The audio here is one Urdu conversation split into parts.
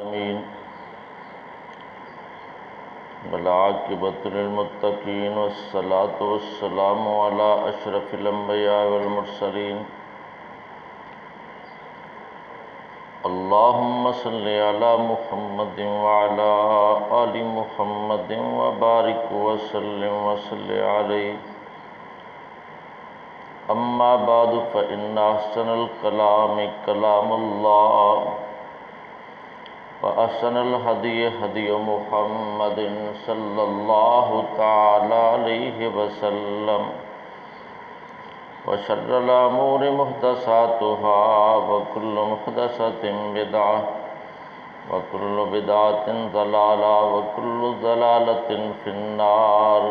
آمين والعاقبۃ للمتقین والصلاة والسلام علی اشرف الانبیاء والمرسلین اللہم صلی علی محمد وعلی آل محمد وبارک وسلم وصلی علیہ اما بعد فإن أحسن الكلام كلام الله وأحسن الهدي هدي محمد صلى الله تعالى عليه وسلم وشر الأمور محدثاتها وكل محدثة بدعة وكل بدعة ضلالة وكل ضلالة في النار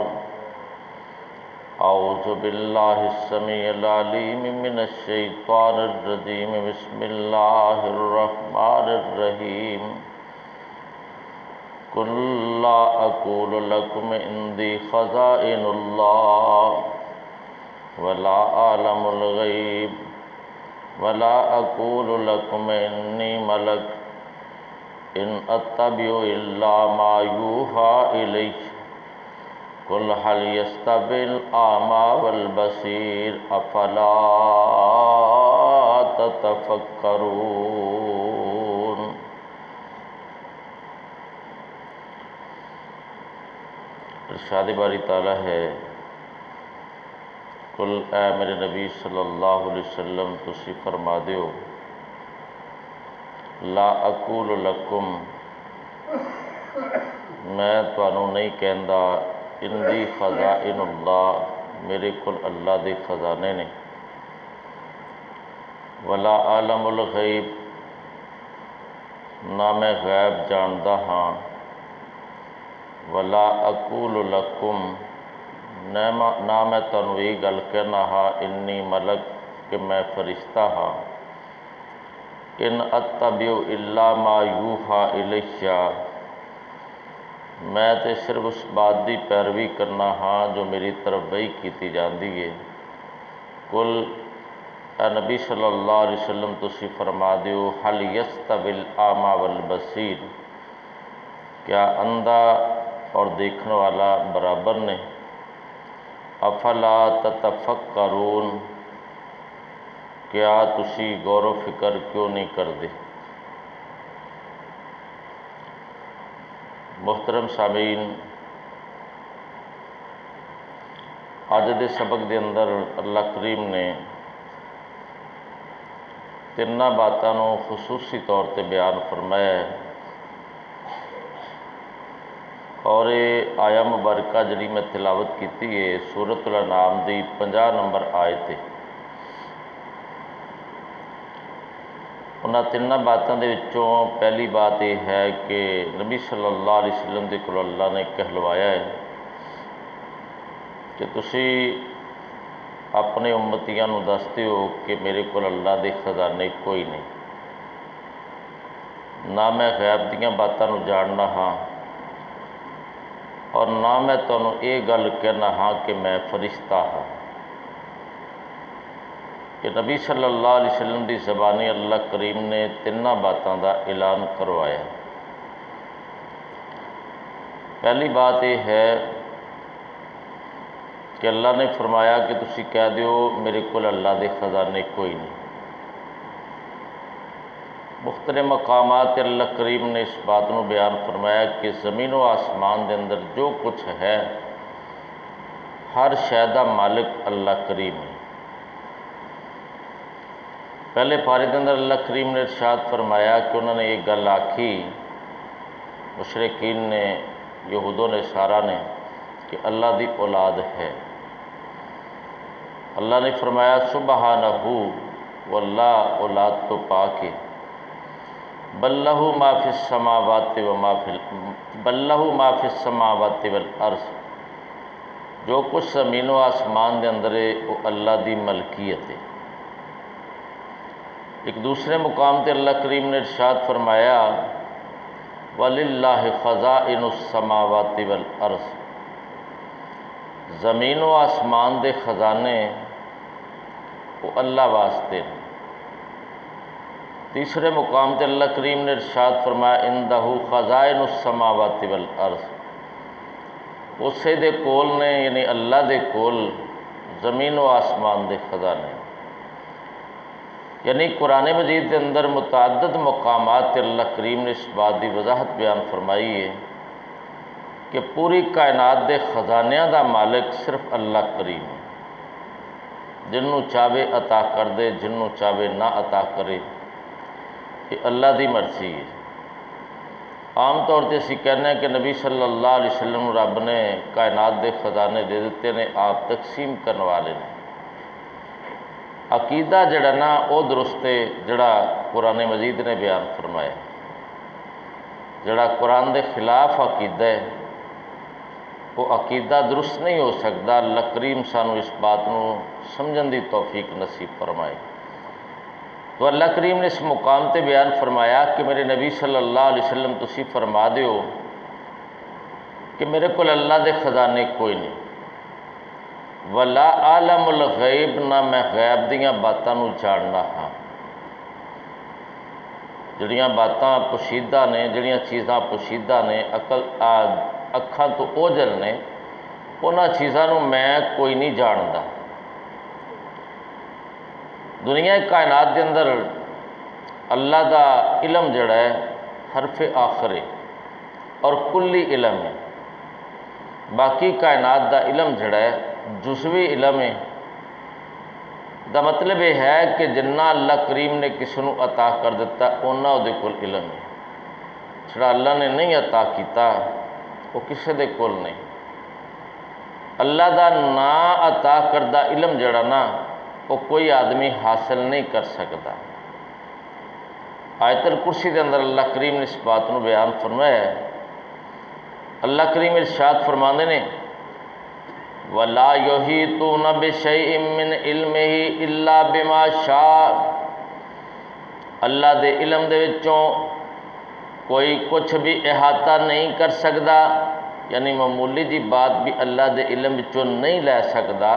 اعوذ باللہ السمیع العلیم من الشیطان الرجیم بسم اللہ الرحمن الرحیم قل لا اقول لکم عندی خزائن اللہ ولا اعلم الغیب ولا اقول لکم انی ملک ان اتبع الا ما یوحی الی قل هل يستوي الأعمى والبصير أفلا تتفكرون۔ ارشاد باری تعالیٰ ہے، قل اے میرے نبی صلی اللہ علیہ وسلم تسی فرما دیو، لا اقول لکم میں تانوں نہیں کہندا اندی خزائن اللہ میرے کول اللہ دے خزانے نے، ولا عالم الغیب نہ میں غیب جاندا ہاں، ولا اقول لکم نہ میں تانوں یہ گل کہنا ہاں انی ملک کہ میں فرشتہ ہاں، ان اتبع الا ما یوحی الیہ میں تے صرف اس بات دی پیروی کرنا ہاں جو میری طرف وحی کیتی جاندی ہے۔ قل اے نبی صلی اللہ علیہ وسلم تسی فرما دیو، حل یستوی الاعمی والبصیر کیا اندھا اور دیکھنے والا برابر نے؟ افلا تتفکرون کیا تسی غور و فکر کیوں نہیں کردے؟ محترم سامعین، اج دے سبق دے اندر اللہ کریم نے تیناں باتاں نوں خصوصی طور تے بیان فرمایا ہے، اور یہ آیا مبارکہ جڑی میں تلاوت کیتی ہے سورۃ الانعام دی 50 نمبر آیت ہے۔ انہاں تیناں باتاں دے وچوں پہلی بات یہ ہے کہ نبی صلی اللہ علیہ وسلم دے کول اللہ نے کہلوایا ہے کہ تسی اپنے امتیاں نوں دستے ہو کہ میرے کول اللہ دے خزانے کوئی نہیں، نہ میں غیب دیاں باتاں نوں جاننا ہاں، اور نہ میں تانوں یہ گل کہنا ہاں کہ میں فرشتہ ہاں۔ کہ نبی صلی اللہ علیہ وسلم دی زبانی اللہ کریم نے تیناں باتاں دا اعلان کروایا۔ پہلی بات یہ ہے کہ اللہ نے فرمایا کہ تسی کہہ دیو میرے کول اللہ دے خزانے کوئی نہیں۔ مختلف مقامات اللہ کریم نے اس بات نو بیان فرمایا کہ زمین و آسمان دے اندر جو کچھ ہے ہر شے دا مالک اللہ کریم ہے۔ پہلے پارے دے اندر اللہ کریم نے ارشاد فرمایا کہ انہوں نے یہ گل آکھی مشرکین نے، یہود و نصارا نے، کہ اللہ دی اولاد ہے۔ اللہ نے فرمایا سبحانہ واللہ اولاد تو پاک ہے، بل لہ ما فی السماوات والارض جو کچھ زمین و آسمان دے اندر ہے وہ اللہ دی ملکیت ہے۔ ایک دوسرے مقام تے اللہ کریم نے ارشاد فرمایا وَلِلَّهِ خَزَائِنُ السَّمَاوَاتِ وَالْأَرْضِ زمین و آسمان دے خزانے وہ اللہ واسطے نے۔ تیسرے مقام تے اللہ کریم نے ارشاد فرمایا عندہ خزائن السماوات والارض، اسے دے کول نے یعنی اللہ دے کول زمین و آسمان دے خزانے، یعنی قرآن مجید کے اندر متعدد مقامات تے اللہ کریم نے اس بات دی وضاحت بیان فرمائی ہے کہ پوری کائنات دے خزانیاں دا مالک صرف اللہ کریم ہے، جنوں چاہے عطا کر دے، جنوں چاہے نہ عطا کرے، یہ اللہ دی مرضی ہے۔ عام طور تے اسی کہنے ہیں کہ نبی صلی اللہ علیہ وسلم رب نے کائنات دے خزانے دے دیتے نے، آپ تقسیم کرنے والے نے۔ عقیدہ جڑا نا وہ درست ہے جڑا قرآن مجید نے بیان فرمایا، جڑا قرآن دے خلاف عقیدہ ہے وہ عقیدہ درست نہیں ہو سکتا۔ اللہ کریم سانو اس بات نو سمجھن دی توفیق نصیب فرمائے۔ تو اللہ کریم نے اس مقام تے بیان فرمایا کہ میرے نبی صلی اللہ علیہ وسلم تسی فرما دیو کہ میرے کول اللہ دے خزانے کوئی نہیں، ولا عالم الغیب، نہ میں غیب دیاں باتاں نو جاننا ہاں، جڑیاں باتاں پوشیدہ نے، جڑیاں چیزاں پوشیدہ نے، اکھاں تو اوجھل نے، انہاں چیزاں نو میں کوئی نہیں جاندا۔ دنیا کائنات کے اندر اللہ دا علم جڑا ہے حرف آخر ہے اور کلی علم ہے، باقی کائنات دا علم جڑا ہے جزوی علم ہے۔ دا مطلب یہ ہے کہ جنہ اللہ کریم نے کسی نو عطا کر دیتا اونا دے کول علم ہے، جڑا اللہ نے نہیں عطا کیتا وہ کسی دے کول نہیں۔ اللہ دا نا عطا کردہ علم جڑا نا وہ کوئی آدمی حاصل نہیں کر سکتا۔ آیت الکرسی کے اندر اللہ کریم نے اس بات کو بیان فرمایا ہے۔ اللہ کریم ارشاد فرماندے نے وَلَا يُحِيطُونَ بِشَيْءٍ مِّنْ عِلْمِهِ إِلَّا بِمَا شَاءَ، اللہ دے علم دے وچوں کوئی کچھ بھی احاطہ نہیں کر سکتا، یعنی معمولی جی بات بھی اللہ دے علم وچوں نہیں لے سکتا،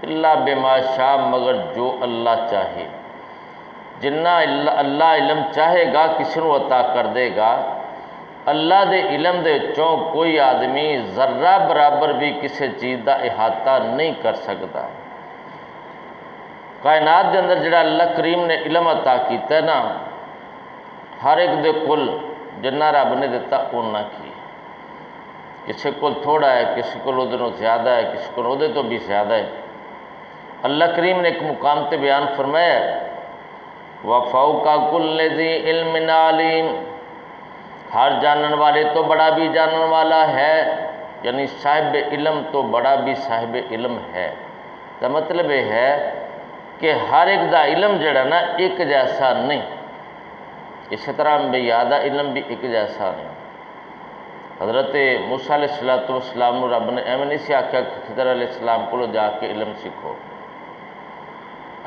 الا بما شاء، مگر جو اللہ چاہے۔ جنہ اللہ علم چاہے گا کسی نو عطا کر دے گا۔ اللہ دے علم دے وچوں کوئی آدمی ذرہ برابر بھی کسی چیز دا احاطہ نہیں کر سکتا۔ کائنات دے اندر جڑا اللہ کریم نے علم عطا کیتا ہے نا، ہر ایک دے کل جنہ رب نے دیتا اونا کی، کسی کول تھوڑا ہے، کسی کول اودے نوں زیادہ ہے، کسی کول اودے تو بھی زیادہ ہے۔ اللہ کریم نے ایک مقام تے بیان فرمایا وَفَوْقَ كُلِّ ذِي عِلْمٍ عَلِيمٍ، ہر جانن والے تو بڑا بھی جانن والا ہے، یعنی صاحب علم تو بڑا بھی صاحب علم ہے۔ تو مطلب یہ ہے کہ ہر ایک دا علم جڑا نا ایک جیسا نہیں، اسی طرح انبیاء دا علم بھی ایک جیسا نہیں۔ حضرت موسیٰ علیہ السلام نو رب نے ایویں نہیں سی آکھیا کہ خضر علیہ السلام کو جا کے علم سیکھو۔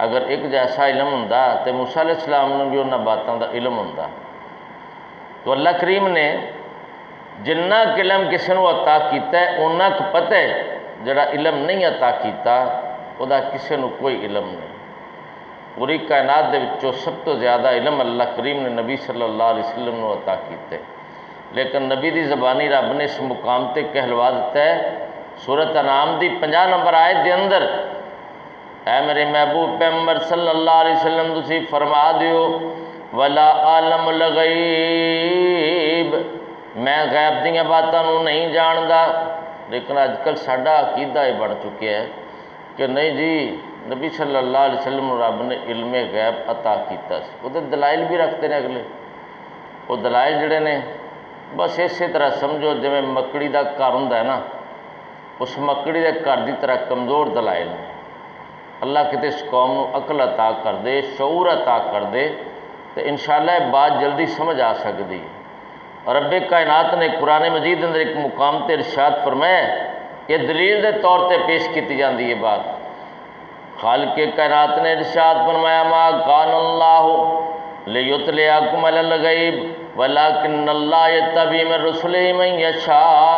اگر ایک جیسا علم ہوندا تو موسیٰ علیہ السلام نے بھی انہاں باتاں دا علم ہوندا۔ تو اللہ کریم نے جنہ علم کسی نو عطا کیتا ہے اونا کو پتہ ہے، جڑا علم نہیں عطا کیتا او دا کسی نو کوئی علم نہیں۔ پوری کائنات دے وچوں سب تو زیادہ علم اللہ کریم نے نبی صلی اللہ علیہ وسلم نو عطا کیتا ہے، لیکن نبی دی زبانی رب نے اس مقام تے کہلوا دیتا ہے سورۃ انعام دی 50 نمبر آیت دے اندر، اے میرے محبوب پیغمبر صلی اللہ علیہ وسلم تسی فرما دیو ولا عالم الغیب، میں غیب دیاں باتاں نو نہیں جاندا۔ لیکن اج کل ساڈا عقیدہ یہ بن چکیا ہے کہ نہیں جی نبی صلی اللہ علیہ وسلم رب نے علم غیب عطا کیتا سی، وہ دلائل بھی رکھتے ہیں اگلے، وہ دلائل جڑے نے بس اسی طرح سمجھو جویں مکڑی دا گھر ہوندا ہے نا، اس مکڑی دے گھر دی طرح کمزور دلائل نے۔ اللہ کتے اس قوم نو عقل عطا کر دے، شعور عطا کر دے تو انشاءاللہ یہ بات جلدی سمجھ آ سکتی ہے۔ اور رب کائنات نے قرآن مجید اندر ایک مقام تے ارشاد فرمایا، یہ دلیل دے طور تے پیش کی جاندی ہے بات۔ خالق کائنات نے ارشاد فرمایا ما کان اللہ لیطلعکم علی الغیب ولکن اللہ یجتبی من رسلہ من یشاء،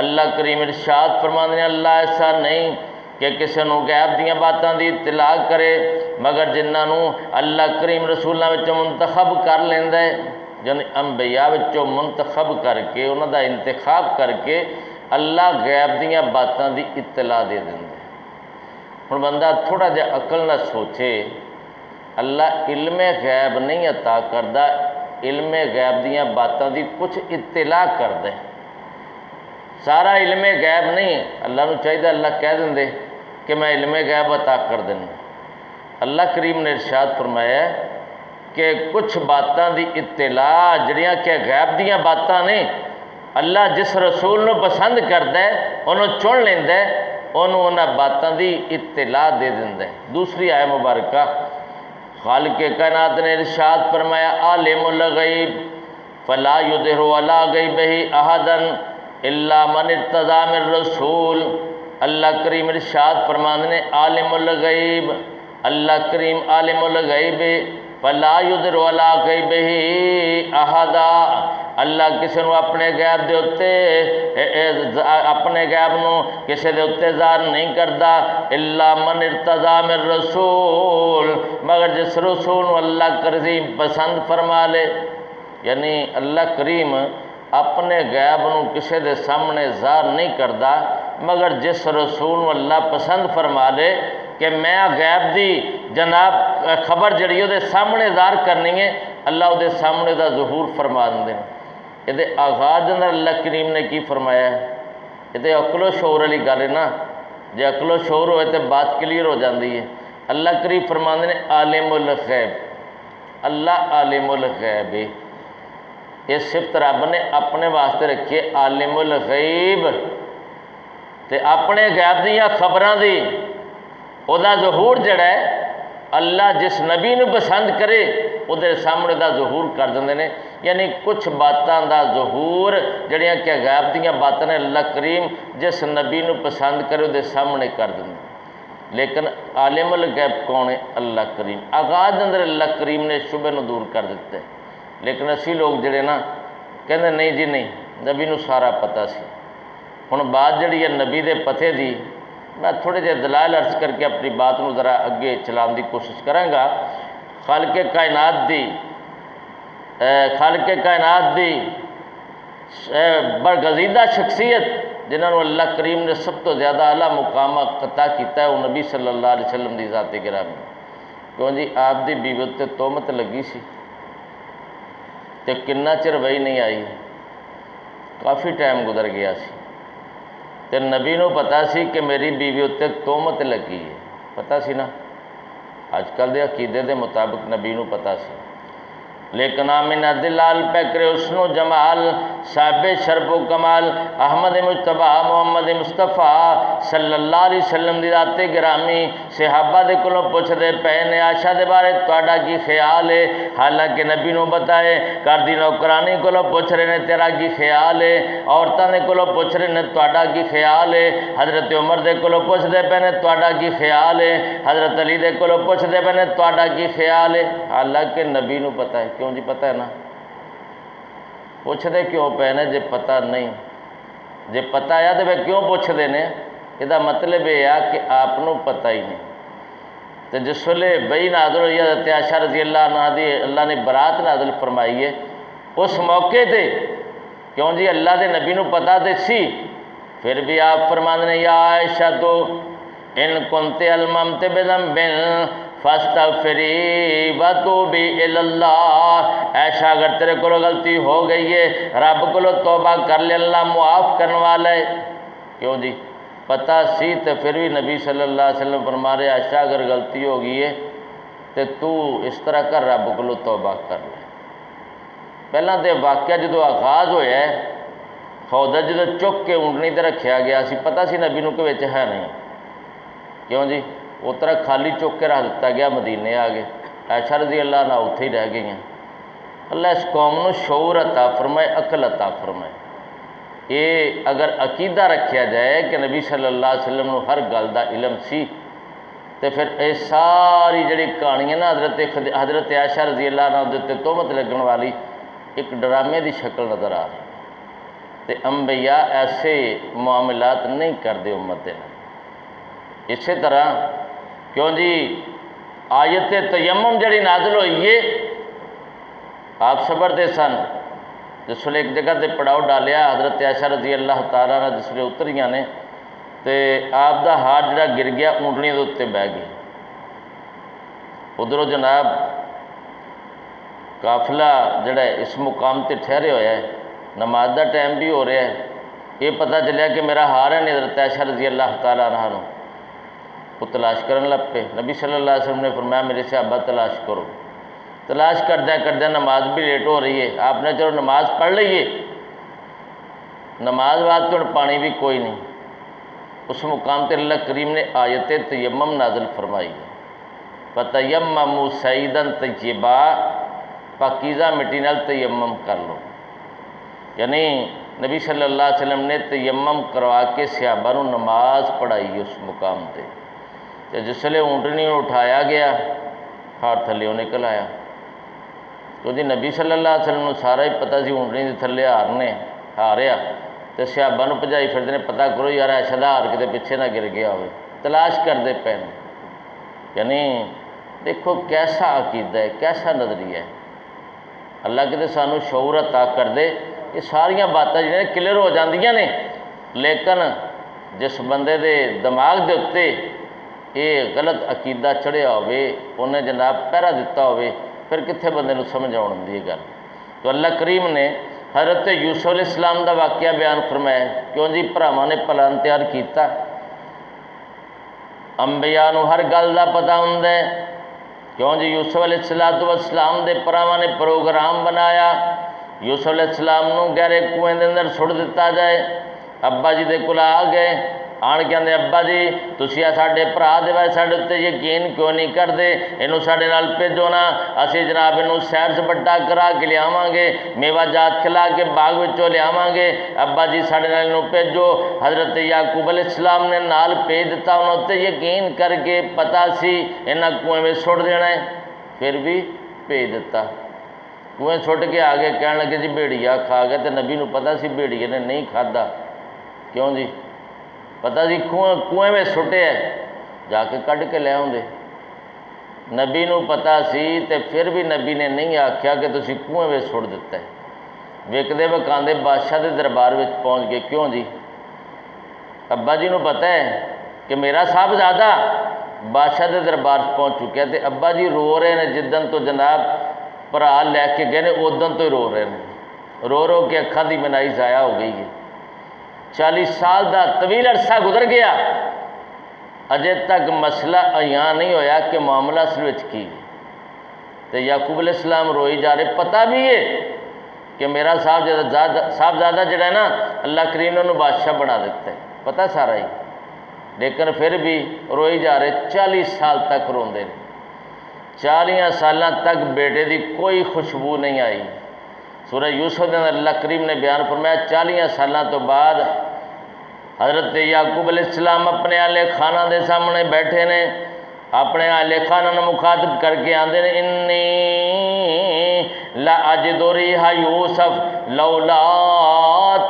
اللہ کریم ارشاد فرماندے ہیں اللہ ایسا نہیں کہ کسی نو غیب دیاں باتاں دی اطلاع کرے، مگر جنہوں اللہ کریم رسولوں وچوں منتخب کر لیندا ہے، یعنی انبیاء وچوں منتخب کر کے انہاں دا انتخاب کر کے اللہ غیب دیاں باتاں دی اطلاع دے دیندا ہے۔ ہن بندہ تھوڑا جہا عقل نہ سوچے، اللہ علم غیب نہیں عطا کردا، علم غیب دیاں باتاں دی کچھ اطلاع کردا ہے، سارا علم غیب نہیں۔ اللہ نو چاہیے اللہ کہہ دیں کہ میں علم غیب عطا کر دینا۔ اللہ کریم نے ارشاد فرمایا ہے کہ کچھ باتاں دی اطلاع جڑیاں کہ غیب دیاں باتاں نے، اللہ جس رسول نو پسند کردا ہے انہوں چن لیندا ہے، انہوں انہاں باتاں دی اطلاع دے دیندا ہے۔ دوسری آیت مبارکہ خالق کائنات نے ارشاد فرمایا عالم الغیب فلا یظہر علی غیبہ احدا الا من ارتضی من رسول۔ اللہ کریم ارشاد فرماندے نے عالم الغیب، اللہ کریم عالم الغیب فلا یظہر علی غیبہ احدا، اللہ کسی نو اپنے غیب دے اتے اپنے غیب نو کسی دے اتے ظاہر نہیں کردا الا من ارتضی من رسول، مگر جس رسول نو اللہ کریم پسند فرما لے۔ یعنی اللہ کریم اپنے غیب نو کسی دے سامنے ظاہر نہیں کردا، مگر جس رسول نو اللہ پسند فرما لے کہ میں غیب دی جناب خبر جڑی وہ سامنے ظاہر کرنی ہے، اللہ وہ سامنے دا ظہور فرما دیں۔ یہ آغاز اندر اللہ کریم نے کی فرمایا ہے، یہ عقل و شعور والی گل ہے نا، جے عقل و شعور ہوئے تو بات کلیئر ہو جاتی ہے۔ اللہ کریم فرماندے نے عالم الغیب، اللہ عالم الغیب ہے، یہ صفت رب نے اپنے واسطے رکھیے عالم الغیب، تے اپنے غیب دیاں خبراں دی او دا ظہور جڑا ہے اللہ جس نبی نو پسند کرے او دے سامنے دا ظہور کر دیندے نے۔ یعنی کچھ باتاں دا ظہور جڑیاں کہ غیب دیاں باتاں نے اللہ کریم جس نبی نو پسند کرے او دے سامنے کر دیندے۔ لیکن عالم الغیب کون ہے؟ اللہ کریم۔ آغاز اندر اللہ کریم نے شبہ نو دور کر دیتا ہے، لیکن اسی لوگ جڑے نا کہندے نہیں جی نہیں نبی نو سارا پتہ سی۔ ہن بات جڑی ہے نبی دے پتے دی، میں تھوڑے جہے دلائل عرض کر کے اپنی بات نو ذرا اگے چلان دی کوشش کراں گا۔ خالق کائنات دی برگزیدہ شخصیت جنہوں نے اللہ کریم نے سب تو زیادہ اعلیٰ مقام عطا کیتا ہے وہ نبی صلی اللہ علیہ وسلم دی ذات گرامی۔ کیوں جی آپ دی بیوی تے تہمت لگی سی تے کنا چر وہی نہیں آئی، کافی ٹائم گزر گیا سی، تے نبی نو پتا سی کہ میری بیوی اتنے تہمت لگی ہے، پتا سی نا، اج کل دے عقیدے دے مطابق نبی نو پتا سی، لیکن آمینہ دلال پہ کرے حسن و جمال صاحب شرف و کمال احمد مجتبی محمد مصطفیٰ صلی اللہ علیہ وسلم دی ذات گرامی صحابہ دے کولوں پوچھ دے پے نے عائشہ دے بارے تہاڈا کی خیال ہے، حالانکہ نبی نو بتائے گھر دی نوکرانی کولوں پوچھ رہے نے تیرا کی خیال ہے، عورتاں دے کولوں پوچھ رہے نے تہاڈا کی خیال ہے، حضرت عمر دے کولوں پوچھ دے پے نے تہاڈا کی خیال ہے، حضرت علی دے کولوں پوچھ دے پے نے تہاڈا کی خیال ہے، حالانکہ نبی نو پتہ ہے۔ کیوں جی پتہ ہے نا، پوچھ دے کیوں پے نے جے پتہ نہیں، جے پتہ آیا تو کیوں پوچھ دے نے؟ یہ مطلب یہ ہے کہ آپ نو پتہ ہی نہیں۔ تو جس ویلے بئی نازل ہوئی حضرت عائشہ رضی اللہ عنہ دی اللہ نے برات نازل فرمائی ہے، اس موقع تے کیوں جی اللہ دے نبی نو پتہ تے سی، پھر بھی آپ فرماندے نے یا عائشہ تو ان کنت الممت بذنب فاستغفری وتوبی الی اللہ، عائشہ اگر تیرے کو غلطی ہو گئی ہے رب کو توبہ کر لے، اللہ معاف کرنے والا ہے۔ کیوں جی پتہ سی تو پھر بھی نبی صلی اللہ علیہ وسلم فرما رہے عائشہ اگر غلطی ہو گئی ہے تو اس طرح کر رب کو توبہ کر لے۔ پہلا تو واقعہ جدو آغاز ہوا ہے خودہ جدو چک کے اونٹنی تے رکھیا گیا سی، پتہ سی نبی نو کہ وچ ہے نہیں، کیوں جی اس طرح خالی چک کے رکھ دیتا گیا، مدینے آ گئے، عائشہ رضی اللہ عنہ اتھے ہی رہ گئی ہیں۔ اللہ اس قوم نو شعور عطا فرمائے، عقل عطا فرمائے۔ یہ اگر عقیدہ رکھیا جائے کہ نبی صلی اللہ علیہ وسلم نو ہر گل دا علم سی، تو پھر یہ ساری جڑی کہانی ہے نا حضرت عائشہ رضی اللہ عنہ دے تہمت لگن والی ایک ڈرامے دی شکل نظر آ رہی، تے انبیاء ایسے معاملات نہیں کرتے امت دے۔ اسی طرح کیوں جی آیت تیمم جڑی نازل ہوئی ہے آپ صبر دے سن، جس ویلے ایک جگہ تے پڑاؤ ڈالیا حضرت عائشہ رضی اللہ تعالیٰ عنہ جس ویلے اتریاں نے تے آپ دا ہاتھ جڑا گر گیا اونٹنی دے اتتے بہ گئی۔ ادھروں جناب قافلہ جڑا ہے اس مقام تے ٹھہرے ہوا ہے، نماز دا ٹائم بھی ہو رہا ہے، یہ پتہ چلیا کہ میرا ہار ہے نہیں، حضرت عائشہ رضی اللہ تعالیٰ عنہ نو وہ تلاش کرن لگ پے۔ نبی صلی اللہ علیہ وسلم نے فرمایا میرے صحابہ تلاش کرو، تلاش کردہ نماز بھی لیٹ ہو رہی ہے، آپ نے چلو نماز پڑھ لئیے، نماز بعد تو پانی بھی کوئی نہیں۔ اس مقام تے اللہ کریم نے آیت تیمم نازل فرمائی ہے، فَتَيَمَّمُوا صَعِيدًا طَيِّبًا، پاکیزہ مٹی نال تیمم کر لو۔ یعنی نبی صلی اللہ علیہ وسلم نے تیمم کروا کے صحابہ نو نماز پڑھائی اس مقام تے، تے جس لئے اونٹنی اٹھایا گیا ہار تھلے نکل آیا، کیونکہ نبی صلی اللہ علیہ وسلم نو سارا ہی پتہ سی اونٹنی دے تھلے ہاریا، تے صحابہ نو بھجائی پھردے نے پتہ کرو یار عائشہ دا ہار کتے پیچھے نہ گر گیا ہوئے، تلاش کردے پے نے۔ یعنی دیکھو کیسا عقیدہ ہے، کیسا نظریہ ہے، اللہ کتے سانو شعور عطا کر دے۔ یہ ساریاں باتیں جنہیں کلیئر ہو جاندیاں نے، لیکن جس بندے دے دماغ دے اتے یہ غلط عقیدہ چڑھیا ہوئے، انہیں جناب پہرا دیتا ہوئے، پھر کتنے بندے نو سمجھ آن دی گل۔ تو اللہ کریم نے حضرت یوسف علیہ السلام دا واقعہ بیان فرمایا، کیوں جی بھراواں نے پلان تیار کیتا، انبیاء نو ہر گل دا پتہ ہوندا ہے، کیوں جی یوسف علیہ السلام دے بھراواں نے پروگرام بنایا یوسف علیہ السلام نو گہرے کنویں دے اندر سٹ دیتا جائے۔ ابا جی دے کول آ گئے، آن کے آندے ابا جی تسی ساڈے بھرا دے وے ساڈے تے یقین کیوں نہیں کردے، اینو ساڈے نال بھیجو نا، اسی جناب اینو سیر سپاٹا کرا کے لیاواں گے، میوہ جات کھلا کے باغ وچوں لیاواں گے، ابا جی ساڈے نال اینو بھیجو۔ حضرت یعقوب علیہ السلام نے نال بھیج دیتا، انہوں تے یقین کر کے پتہ سی انہاں کنویں وچ سٹ دینا ہے، پھر بھی بھیج دیتا۔ کنویں سٹ کے آگے کہنے لگے جی بھیڑیا کھا گیا، تو نبی نو پتہ سی بھیڑیے نے نہیں کھادا، کیوں جی پتہ سی کنویں میں سٹے ہے، جا کے کڈ کے لے آؤندے، نبی نو پتہ سی تے پھر بھی نبی نے نہیں آکھیا کہ تسی کنویں میں سٹ دیتا ہے۔ ویکدے وکاندے بادشاہ دے دربار وچ پہنچ گئے، کیوں جی ابا جی نو پتہ ہے کہ میرا صاحبزادہ بادشاہ دے دربار پہنچ چکے، تے ابا جی رو رہے ہیں جدن تو جناب بھرا لے کے گئے نے ادن تو ہی رو رہے ہیں، رو کے اکھاں دی بنائی ضائع ہو گئی ہے۔ 40 سال دا طویل عرصہ گزر گیا، اجے تک مسئلہ عیاں نہیں ہویا کہ معاملہ اصل وچ کی ہے۔ تو یعقوب علیہ السلام روئی جا رہے، پتہ بھی ہے کہ میرا صاحبزادہ جڑا ہے نا اللہ کریم نے انہوں بادشاہ بنا دیتا ہے، پتہ سارا ہی، لیکن پھر بھی روئی جا رہے، 40 سال تک روندے رہے، 40 سالاں تک بیٹے دی کوئی خوشبو نہیں آئی۔ سورہ یوسف نے اللہ کریم نے بیان فرمایا 40 سالاں تو بعد حضرت یعقوب علیہ السلام اپنے اہل خانہ دے سامنے بیٹھے نے، اپنے اہل خانہ نے مخاطب کر کے آندے نے انی لأجد ریح یوسف لولا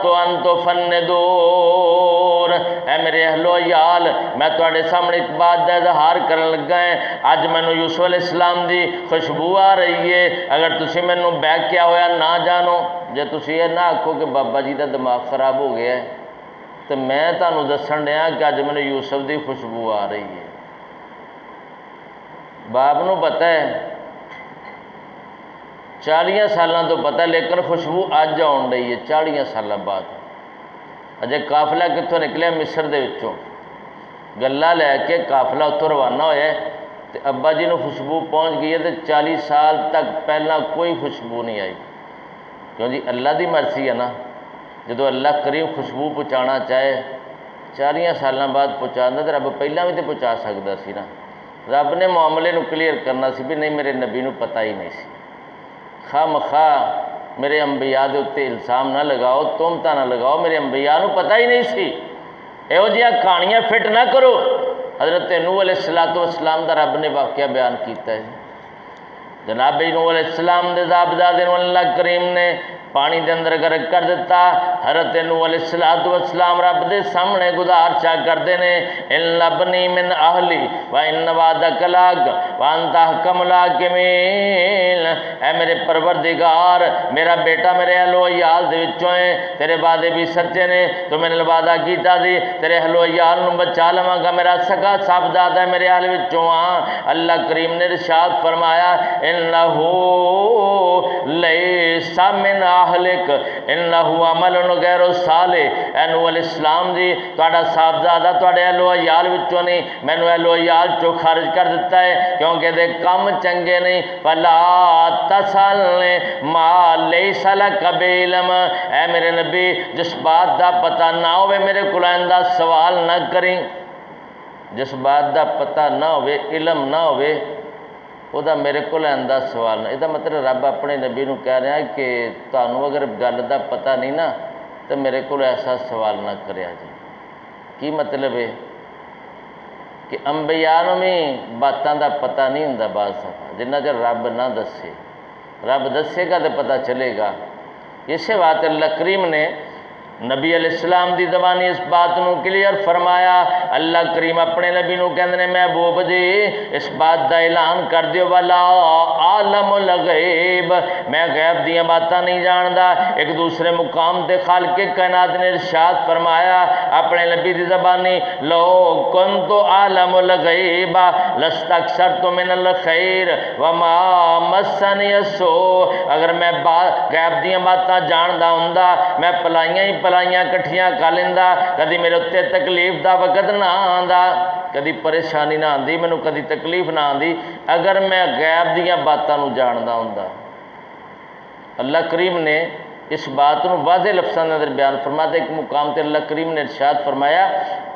تو انتو فندور، اے میرے اہل و عیال میں تواڈے سامنے ایک بات دا اظہار کرن لگا ہے، اج مینوں یوسف علیہ السلام دی خوشبو آ رہی ہے، اگر تسی مینوں بہ کیا ہویا نہ جانو، جے تسی یہ نہ آکھو کہ بابا جی دا دماغ خراب ہو گیا ہے، تو میں تانوں دسن ڈیا کہ اج مینوں یوسف دی خوشبو آ رہی ہے۔ باپ نو پتہ ہے 40 سالاں تو پتہ، لیکن خوشبو اج آن رہی ہے 40 سالاں بعد۔ اجے قافلہ کتوں نکلے مصر دے وچوں، گلا لے کے قافلہ اتوں روانہ ہویا ہے، تے ابا جی نو خوشبو پہنچ گئی ہے، تے 40 سال تک پہلا کوئی خوشبو نہیں آئی، کیوں جی اللہ دی مرضی ہے نا، جدو اللہ کریم خوشبو پہنچانا چاہے 40 سالاں بعد پہنچانا، تو رب پہلا بھی تو پہنچا سکتا سی نا، رب نے معاملے نو کلیئر کرنا سی بھی نہیں میرے نبی نو پتہ ہی نہیں سی، خواہ مخواہ میرے انبیاء دے اتنے الزام نہ لگاؤ، تہمت نہ لگاؤ، میرے انبیاء نو پتہ ہی نہیں سی، یہو جہاں کہانیاں فٹ نہ کرو۔ حضرت نوح علیہ السلام دا رب نے واقعہ بیان کیتا ہے، جناب نوح علیہ السلام دے صاحبزادے نوں اللہ کریم نے پانی دے اندر غرق کر دیتا۔ حضرت نوح علیہ السلام رب دے سامنے گزار چا کردے نے، ان لبنی من اہلی و ان وعدک الحق وانت احکم الحاکمین، اے میرے پروردگار میرا بیٹا میرے اہل و عیال دے وچوں ہے، تیرے وعدے بھی سچے نے، تو میں نے وعدہ کیتا سی تیرے اہل و عیال نوں بچا لواں گا، میرا سگا صاحبزادہ ہے میرے اہل وچوں ہاں۔ اللہ کریم نے ارشاد فرمایا انہ لیس من اہلک انہ عمل غیر صالح، اے نوح علیہ السلام جی تہاڈا صاحبزادہ تہاڈے اہل و عیال وچوں نہیں، میں نے اہل و عیال چوں خارج کر دیتا ہے کیونکہ دے کم چنگے نہیں۔ فلا تسألنی ما لیس لک بعلم، اے میرے نبی جس بات دا پتہ نہ ہوئے میرے کول آئندہ سوال نہ کریں، جس بات دا پتہ نہ ہوئے علم نہ ہوئے وہ دا میرے کو آئندہ سوال نہ۔ یہ مطلب رب اپنے نبی نو کہہ رہا ہے کہ تانوں اگر گل دا پتہ نہیں نا تو میرے کو ایسا سوال نہ کریا جی۔ کی مطلب ہے کہ انبیاء نو بھی باتاں دا پتہ نہیں ہوندا بعض دفعہ، جنہ چر رب نہ دسے، رب دسے گا تو پتہ چلے گا۔ اسی بات اللہ کریم نے نبی علیہ السلام دی زبانی اس بات نو کلیئر فرمایا۔ اللہ کریم اپنے نبی نو کہندے نے محبوب جی اس بات دا اعلان کر دیو والا عالم الغیب، میں غیب دیاں باتاں نہیں جاندا۔ ایک دوسرے مقام تے خالق کائنات نے ارشاد فرمایا اپنے نبی دی زبانی لو کنت عالم الغیب لاستکثرت من الخیر وما مسنی السوء، اگر میں غیب دیاں باتاں جاندا ہوندا میں پلائیاں ہی پلائیاں کٹھیاں کر لیندا، کدی میرے اتنے تکلیف دا وقت نہ آندا، کدی پریشانی نہ آندی، مینوں کدی تکلیف نہ آندی اگر میں غیب دیاں باتاں نو جاندا ہوندا۔ اللہ کریم نے اس بات نو واضح لفظاں اندر بیان فرمایا۔ ایک مقام تے اللہ کریم نے ارشاد فرمایا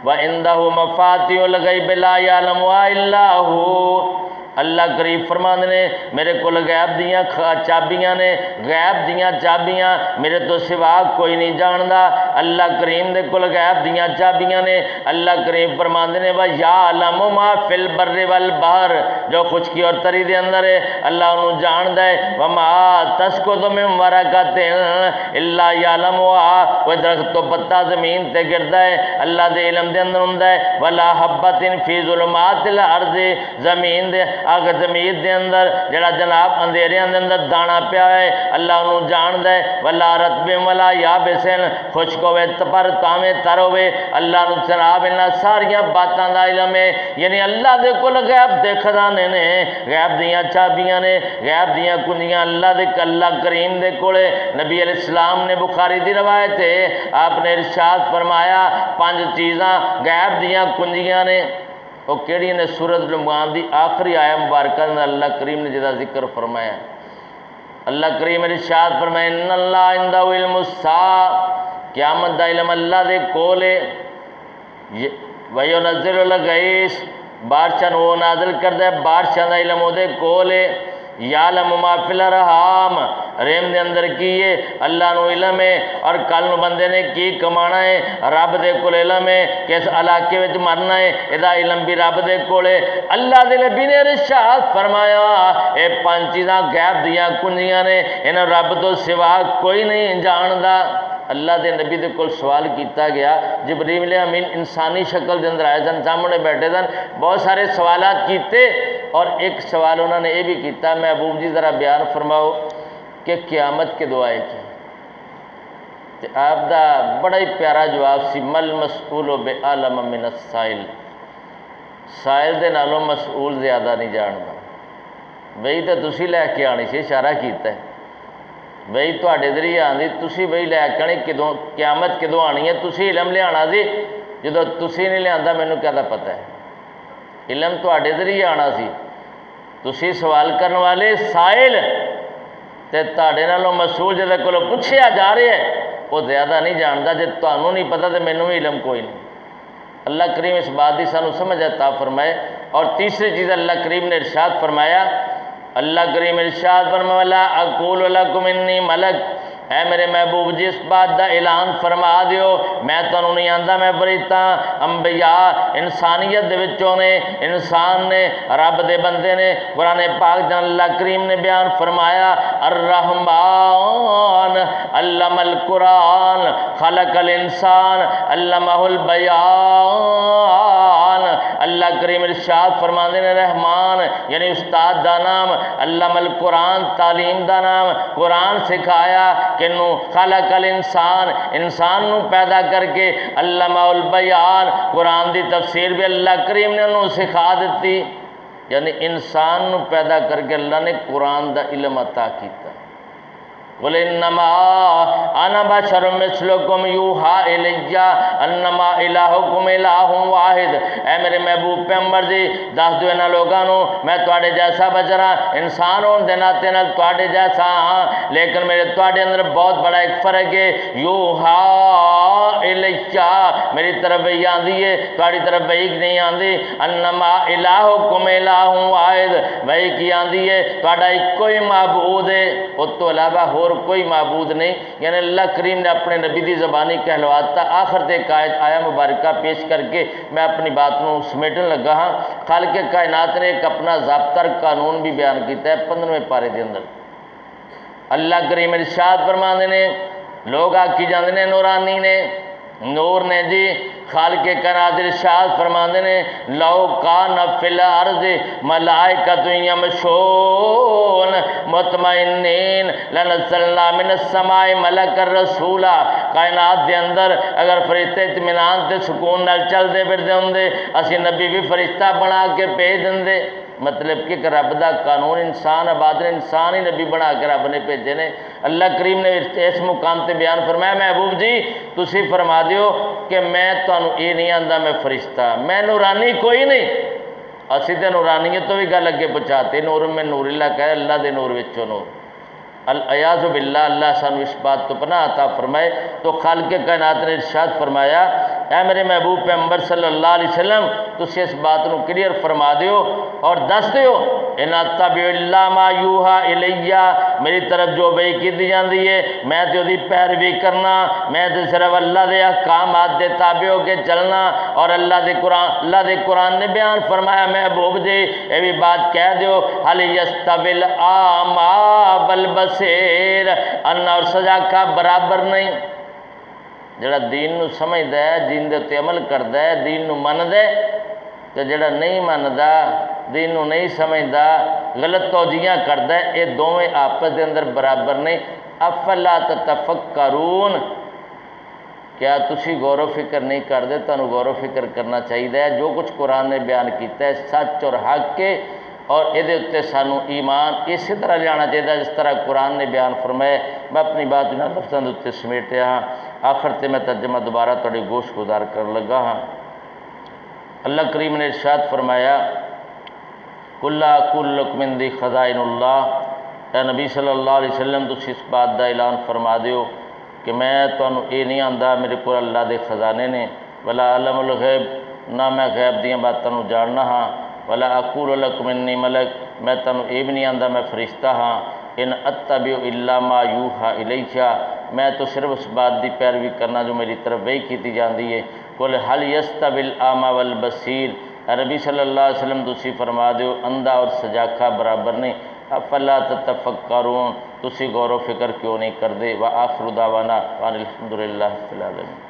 وَعِندَهُ مَفَاتِحُ الْغَيْبِ لَا يَعْلَمُهَا إِلَّا هُوَ، اللہ قریب فرماندے نے میرے کو غیب دیاں چابیاں نے، غیب دیاں چابیاں میرے تو سوا کوئی نہیں جاندا۔ اللہ کریم دے کول غیب دیاں چابیاں نے۔ اللہ کریم فرماندے نے وَيَعْلَمُ مَا فِي الْبَرِّ وَالْبَحْرِ، جو خشکی اور تری دے اندر ہے اللہ انہوں جاندا ہے۔ وَمَا تَسْقُطُ مِن وَرَقَةٍ إِلَّا يَعْلَمُهَا، کوئی درخت تو پتا زمین تے گردا ہے اللہ دے علم دے اندر ہوندا ہے۔ وَلَا حَبَّةٍ فِي ظُلُمَاتِ الْأَرْضِ، زمین دے اگر زمین دے اندر جڑا جناب اندھیریاں دے اندر دانا پیا ہے اللہ انہوں جاندا ہے۔ وَلَا رَطْبٍ وَلَا يَابِسٍ، خشک ہوئے پر تاویں تر ہوئے اللہ نو جناب انہاں ساریاں باتاں دا علم ہے۔ یعنی اللہ دے کول غیب دے خزانے نے، غیب دیاں چابیاں نے، غیب دیاں کنجیاں اللہ دے اللہ کریم دے کولے۔ نبی علیہ السلام نے بخاری دی روایت ہے آپ نے ارشاد فرمایا 5 چیزاں غیب دیاں کنجیاں نے، وہ کیڑی نے؟ سورۃ الانعام دی آخری آیہ مبارکہ میں اللہ کریم نے جدا ذکر فرمایا۔ اللہ کریم ارشاد فرمایا ان اللہ عنده علم الساعہ، قیامت دا علم اللہ دے کول ہے۔ وَيُنَزِّلُ الْغَيْثَ، بارشاں وہ نازل کردا ہے، بارشاں دا علم وہ دے کول ہے۔ یعلم ما فی الارحام، رحم دے اندر کی ہے اللہ نو علم ہے، اور کل نو بندے نے کی کمانا ہے رب دے کول علم ہے، کس علاقے وچ مرنا ہے ادا علم بھی رب دے کول ہے۔ اللہ دے نبی نے ارشاد فرمایا اے 5 چیزاں غیب دیاں کنجیاں نے، انہاں رب تو سوا کوئی نہیں جاندا۔ اللہ دے نبی دے کول سوال کیتا گیا، جبریل امین انسانی شکل دے اندر آئے سن، سامنے بیٹھے سن، بہت سارے سوالات کیتے، اور ایک سوال انہوں نے یہ بھی کیتا محبوب جی ذرا بیان فرماؤ کہ قیامت کے دعائے کی، تو آپ دا بڑا ہی پیارا جواب سی مل مسئول بعلم من السائل، سائل دے نالوں مسئول زیادہ نہیں جاندا۔ وہی تو تسی لے کے آنی سی، اشارہ کیتا ہے بھئی تواڈے ذریعے آندی تسی بھئی لے کے آنی، کدوں قیامت کدوں آنی ہے تسی علم لے آنا سی، جدوں تسی نہیں لے مینوں کیا پتہ ہے، علم تواڈے ذریعے آنا سی، تسی سوال کرنے والے سائل تے تواڈے نالوں مسئول جدے کولوں پوچھیا جا رہا ہے وہ زیادہ نہیں جاندا، جے تانوں نہیں پتہ تے مینوں بھی علم کوئی نہیں۔ اللہ کریم اس بات دی سانوں سمجھ عطا فرمائے۔ اور تیسری چیز اللہ کریم نے ارشاد فرمایا، اللہ کریم ارشاد فرمایا لا اقول لکم انی ملک، اے میرے محبوب جی اس بات دا اعلان فرما دیو میں تانوں نہیں آندا میں فرشتہ انبیاء انسانیت دے وچوں نے انسان نے رب دے بندے نے قرآن پاک جان اللہ کریم نے بیان فرمایا الرحمن علم القرآن خلق الانسان علمہ البیان اللہ کریم ارشاد فرماندے نے رحمان یعنی استاد دا نام علم القرآن تعلیم دا نام قرآن سکھایا کنوں خلق الانسان انسان نو پیدا کر کے علمہ البیان قرآن دی تفسیر بھی اللہ کریم نے انہوں سکھا دیتی یعنی انسان نو پیدا کر کے اللہ نے قرآن دا علم عطا کیتا قل انما انا بشر مثلکم یوحا الی انما الہکم الہ واحد اے میرے محبوب پیغمبر جی دس دو انہاں لوگاں نو میں تواڈے جیسا بشر ہاں انسان ہون دے ناطے نال تواڈے جیسا ہاں لیکن میرے تواڈے اندر بہت بڑا ایک فرق ہے یوحا الی میری طرف وہی آندی ہے تواڈی طرف وہی نہیں آندی انما الہکم الہ واحد وہی کی آندی ہے تواڈا ایک کوئی معبود ہے اس تو علاوہ اور کوئی معبود نہیں یعنی اللہ کریم نے اپنے نبی دی زبانی کہلواتا آخر تے قائد آیا مبارکہ پیش کر کے میں اپنی بات نو سمیٹن لگا ہاں خالق کائنات نے ایک اپنا ضابطہ قانون بھی بیان کیتا ہے 15ویں پارے دے اندر اللہ کریم ارشاد فرماندے نے لوگ آکھی جاندے نے نورانی نے نور نے جی خالق کائنات ارشاد فرماندے نے لو کان فی الارض ملائکۃ یمشون مطمئنین لنزلنا من السماء ملک الرسولا کائنات دے اندر اگر فرشتے اطمینان تے سکون نال چل دے پھردے ہوندے اسی نبی بھی فرشتہ بنا کے بھیج دندے مطلب کہ رب دا قانون انسان آباد نے انسان ہی نبی بنا کے رب نے بھیجے نے اللہ کریم نے اس مقام تے بیان فرمایا محبوب جی تسی فرما دیو کہ میں تانوں یہ نہیں آندا میں فرشتہ میں نورانی کوئی نہیں اسی تے نورانیت تو بھی گل اگے پہنچاتے نور میں نور اللہ کہے اللہ دے نور وچوں نور الیاذ باللہ اللہ سانو اس بات تو پناہ عطا فرمائے تو خالق کائنات نے ارشاد فرمایا اے میرے محبوب پیغمبر صلی اللہ علیہ وسلم تسی اس بات نو کلیئر فرما دیو اور دس دیو ان اتبع الا ما یوحا الیہ میری طرف جو وحی کی جاندی ہے میں تے دی پیروی کرنا میں تے صرف اللہ دے احکامات دے تابع ہو کے چلنا اور اللہ دے قرآن نے بیان فرمایا محبوب جی یہ بھی بات کہہ دیو هل یستوی الاعمی والبصیر ان اور سزا کا برابر نہیں جڑا دین نو سمجھدا ہے دین دے تے عمل کردا ہے دین نو مندا ہے تے جڑا نہیں مندا دین نو نہیں سمجھدا غلط توجیہاں کردا ہے یہ دوویں آپس دے اندر برابر نہیں افلا تتفکرون کیا تسی غور و فکر نہیں کردے تانوں غور و فکر کرنا چاہیے جو کچھ قرآن نے بیان کیتا ہے سچ اور حق کے اور یہ اتنے سانو ایمان اسی طرح لینا چاہیے جس طرح قرآن نے بیان فرمایا میں اپنی بات انہاں لفظاں دے اتنے سمیٹیا ہاں آخر تے میں ترجمہ دوبارہ تھوڑی گوش گزار کر لگا ہاں اللہ کریم نے ارشاد فرمایا قل لا اقول لکم عندی خزائن اللہ اے نبی صلی اللہ علیہ وسلم تسی اس بات دا اعلان فرما دیو کہ میں تانوں یہ نہیں آندا میرے کو اللہ دے خزانے نے ولا علم الغیب نہ میں غیب دیاں باتاں نوں جاننا ہاں ولا اقول لکم انی ملک میں تانوں یہ بھی نہیں آندا میں فرشتہ ہاں ان اتبع الا ما یوحا الیہ میں تو صرف اس بات دی پیروی کرنا جو میری طرف وحی کیتی جاندی ہے قل هل یستوی الاعمی والبصیر نبی صلی اللہ علیہ وسلم تسی فرما دیو اندھا اور سجاکھا برابر نہیں افلا تتفکرون تسی غور و فکر کیوں نہیں کردے وآخر دعوانا الحمدللہ رب العالمین